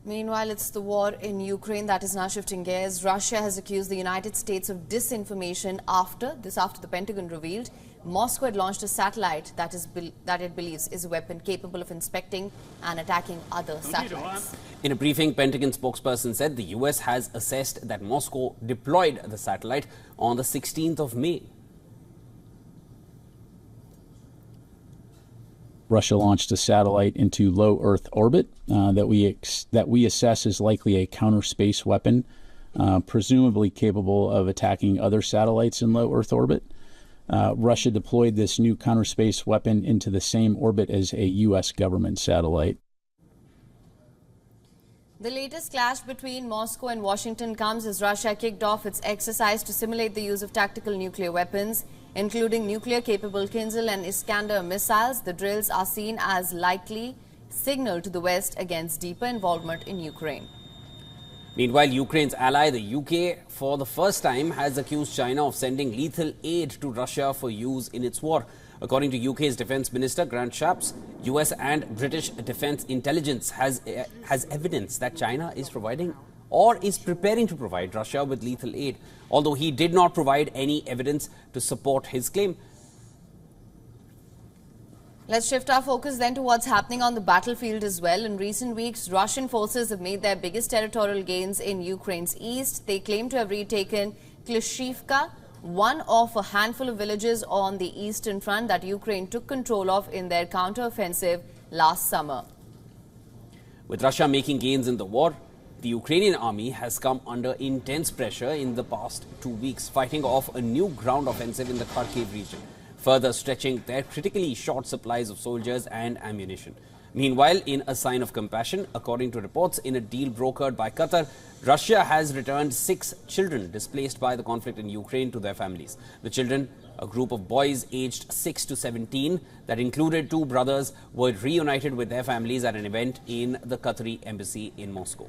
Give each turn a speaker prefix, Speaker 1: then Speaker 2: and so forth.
Speaker 1: Meanwhile, it's the war in Ukraine that is now shifting gears. Russia has accused the United States of disinformation after the Pentagon revealed Moscow had launched a satellite that it believes is a weapon capable of inspecting and attacking other satellites.
Speaker 2: In a briefing, Pentagon spokesperson said the US has assessed that Moscow deployed the satellite on the 16th of May.
Speaker 3: Russia launched a satellite into low Earth orbit that we assess is likely a counter space weapon, presumably capable of attacking other satellites in low Earth orbit. Russia deployed this new counter space weapon into the same orbit as a U.S. government satellite.
Speaker 1: The latest clash between Moscow and Washington comes as Russia kicked off its exercise to simulate the use of tactical nuclear weapons, including nuclear-capable Kinzhal and Iskander missiles. The drills are seen as likely signal to the West against deeper involvement in Ukraine.
Speaker 2: Meanwhile, Ukraine's ally, the UK, for the first time has accused China of sending lethal aid to Russia for use in its war. According to UK's Defence Minister Grant Shapps, US and British Defence Intelligence has evidence that China is providing or is preparing to provide Russia with lethal aid, although he did not provide any evidence to support his claim.
Speaker 1: Let's shift our focus then to what's happening on the battlefield as well. In recent weeks, Russian forces have made their biggest territorial gains in Ukraine's east. They claim to have retaken Klishivka, one of a handful of villages on the eastern front that Ukraine took control of in their counter-offensive last summer.
Speaker 2: With Russia making gains in the war, the Ukrainian army has come under intense pressure in the past 2 weeks, fighting off a new ground offensive in the Kharkiv region, further stretching their critically short supplies of soldiers and ammunition. Meanwhile, in a sign of compassion, according to reports in a deal brokered by Qatar, Russia has returned 6 children displaced by the conflict in Ukraine to their families. The children, a group of boys aged 6 to 17 that included 2 brothers, were reunited with their families at an event in the Qatari embassy in Moscow.